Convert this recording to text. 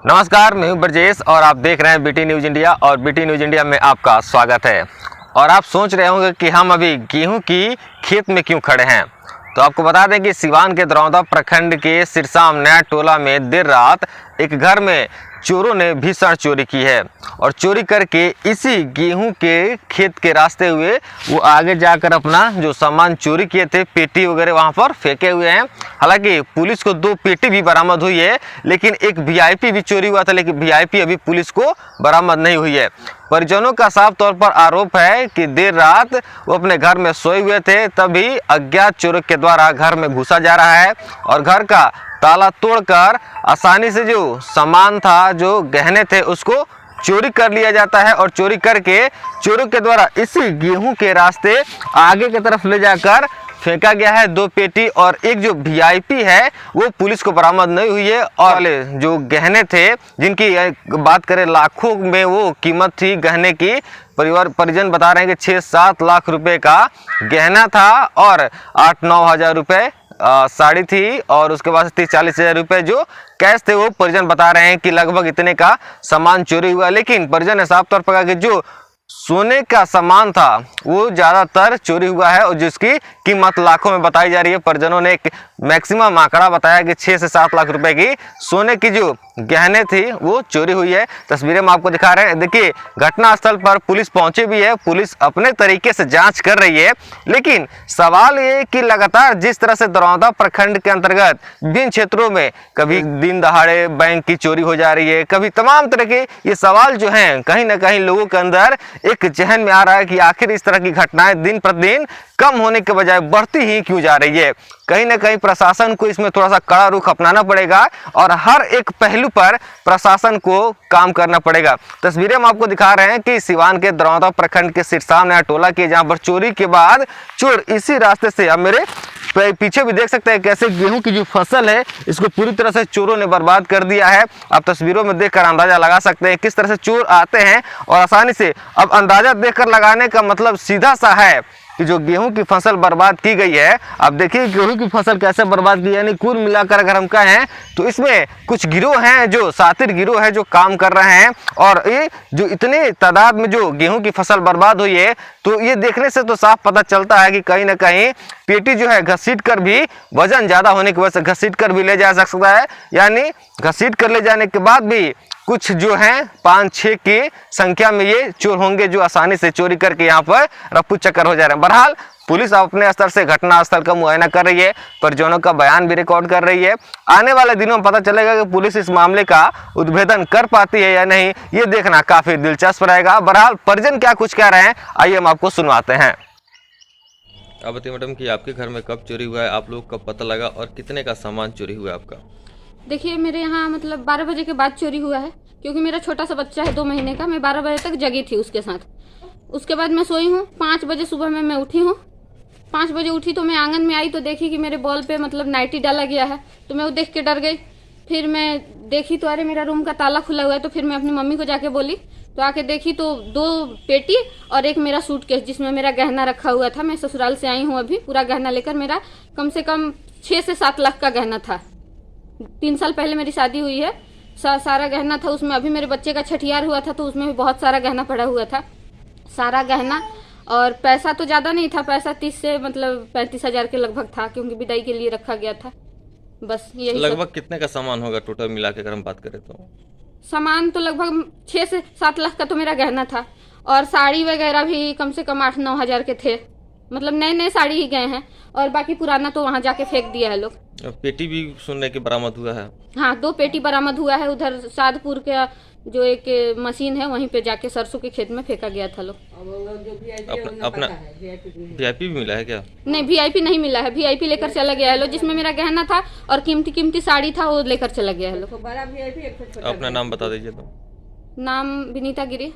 नमस्कार, मैं हूं ब्रजेश और आप देख रहे हैं बीटी न्यूज़ इंडिया और बीटी न्यूज़ इंडिया में आपका स्वागत है। और आप सोच रहे होंगे कि हम अभी गेहूं की खेत में क्यों खड़े हैं, तो आपको बता दें कि सिवान के दरौदा प्रखंड के सिरसाम नया टोला में देर रात एक घर में चोरों ने भीषण चोरी की है और चोरी करके इसी गेहूं के खेत के रास्ते हुए वो आगे जाकर अपना जो सामान चोरी किए थे, पेटी वगैरह वहां पर फेंके हुए हैं। हालांकि पुलिस को 2 पेटी भी बरामद हुई है, लेकिन एक वीआईपी भी चोरी हुआ था, लेकिन वीआईपी अभी पुलिस को बरामद नहीं हुई है। परिजनों का साफ तौर पर आरोप है कि देर रात वो अपने घर में सोए हुए थे, तभी अज्ञात चोरों के द्वारा घर में घुसा जा रहा है और घर का ताला तोड़कर आसानी से जो सामान था, जो गहने थे, उसको चोरी कर लिया जाता है। और चोरी करके चोरों के द्वारा इसी गेहूं के रास्ते आगे की तरफ ले जाकर फेंका गया है 2 पेटी। और एक जो वीआईपी है वो पुलिस को बरामद नहीं हुई है। और जो गहने थे, जिनकी बात करें लाखों में वो कीमत थी गहने की, परिजन बता रहे हैं कि 6-7 लाख रुपए का गहना था और 8-9 हज़ार रुपये साड़ी थी और उसके बाद 30-40 हज़ार रुपये जो कैश थे, वो परिजन बता रहे हैं कि लगभग इतने का सामान चोरी हुआ। लेकिन परिजन ने साफ तौर पर कहा कि जो सोने का सामान था वो ज़्यादातर चोरी हुआ है और जिसकी कीमत लाखों में बताई जा रही है। परिजनों ने एक मैक्सिमम आंकड़ा बताया कि 6 से 7 लाख रुपए की सोने की जो गहने थी वो चोरी हुई है। तस्वीरें हम आपको दिखा रहे हैं। देखिए, घटनास्थल पर पुलिस पहुंची भी है, पुलिस अपने तरीके से जांच कर रही है। लेकिन सवाल ये कि लगातार जिस तरह से दरौदा प्रखंड के अंतर्गत विभिन्न क्षेत्रों में कभी दिन दहाड़े बैंक की चोरी हो जा रही है, कभी तमाम तरह के ये सवाल जो हैं कहीं ना कहीं लोगों के अंदर एक जहन में आ रहा है कि आखिर इस तरह की घटनाएं दिन प्रतिदिन कम होने के बजाय बढ़ती ही क्यों जा रही है। कहीं ना कहीं प्रशासन को इसमें थोड़ा सा कड़ा रुख अपनाना पड़ेगा और हर एक पहलू पर प्रशासन को काम करना पड़ेगा। तस्वीरें हम आपको दिखा रहे हैं कि सिवान के दरौदा प्रखंड के सिरसाम नया टोला की, जहां पर चोरी के बाद चोर इसी रास्ते से, अब मेरे पीछे भी देख सकते हैं कैसे गेहूं की जो फसल है इसको पूरी तरह से चोरों ने बर्बाद कर दिया है। आप तस्वीरों में देखकर अंदाजा लगा सकते हैं किस तरह से चोर आते हैं और आसानी से, अब अंदाजा देखकर लगाने का मतलब सीधा सा है कि जो गेहूं की फसल बर्बाद की गई है। अब देखिए गेहूं की फसल कैसे बर्बाद की, यानी कुल मिलाकर अगर हम कहें तो इसमें कुछ गिरोह हैं, जो शातिर गिरोह है, जो काम कर रहे हैं। और ये जो इतने तादाद में जो गेहूं की फसल बर्बाद हुई है, तो ये देखने से तो साफ पता चलता है कि कहीं ना कहीं पेटी जो है घसीट कर भी, वजन ज़्यादा होने की वजह से घसीट कर भी ले जा सकता है। यानी घसीट कर ले जाने के बाद भी कुछ जो हैं 5-6 की संख्या में ये चोर होंगे जो आसानी से चोरी करके यहाँ पर रफू चक्कर हो जा रहे हैं। बहरहाल पुलिस अपने स्तर से घटनास्थल का मुआयना कर रही है, परिजनों का बयान भी रिकॉर्ड कर रही है। आने वाले दिनों में पता चलेगा कि पुलिस इस मामले का उद्भेदन कर पाती है या नहीं, ये देखना काफी दिलचस्प रहेगा। बहरहाल परिजन क्या कुछ कह रहे हैं, आइए हम आपको सुनवाते हैं। आप बताइए मैडम कि आपके घर में कब चोरी हुआ है, आप लोग कब पता लगा और कितने का सामान चोरी हुआ है आपका? देखिए, मेरे यहाँ मतलब 12 बजे के बाद चोरी हुआ है, क्योंकि मेरा छोटा सा बच्चा है 2 महीने का। मैं 12 बजे तक जगी थी उसके साथ। उसके बाद मैं सोई हूँ। 5 बजे सुबह में मैं उठी हूँ। 5 बजे उठी तो मैं आंगन में आई तो देखी कि मेरे बॉल पे मतलब नाइटी डाला गया है, तो मैं वो देख के डर गई। फिर मैं देखी तो अरे मेरा रूम का ताला खुला हुआ है, तो फिर मैं अपनी मम्मी को जाके बोली, तो आके देखी तो 2 पेटी और एक मेरा सूटकेस जिसमें मेरा गहना रखा हुआ था। मैं ससुराल से आई हूँ अभी, पूरा गहना लेकर। मेरा कम से कम 6 से 7 लाख का गहना था। 3 साल पहले मेरी शादी हुई है। सारा गहना था उसमें। अभी मेरे बच्चे का छठियार हुआ था तो उसमें भी बहुत सारा गहना पड़ा हुआ था, सारा गहना। और पैसा तो ज़्यादा नहीं था, पैसा 30 से मतलब 35 हज़ार के लगभग था, क्योंकि विदाई के लिए रखा गया था। बस यही लगभग कितने का सामान होगा टोटल मिला के अगर हम बात करें तो? सामान तो लगभग 6 से 7 लाख का तो मेरा गहना था और साड़ी वगैरह भी कम से कम 8-9 हज़ार के थे। मतलब नए साड़ी ही गए हैं और बाकी पुराना तो वहाँ जाके फेंक दिया है लोग। पेटी भी सुनने के बरामद हुआ है? हाँ, 2 पेटी बरामद हुआ है। उधर सादपुर के जो एक मशीन है वहीं पे जाके सरसों के खेत में फेंका गया था लोग। अपना वीआईपी भी मिला है क्या? नहीं, वीआईपी नहीं मिला है। वीआईपी लेकर चला गया है लोग, जिसमें मेरा गहना था और कीमती साड़ी था, वो लेकर चला गया है लोग। अपना नाम बता दीजिए तो। नाम विनीता गिरी।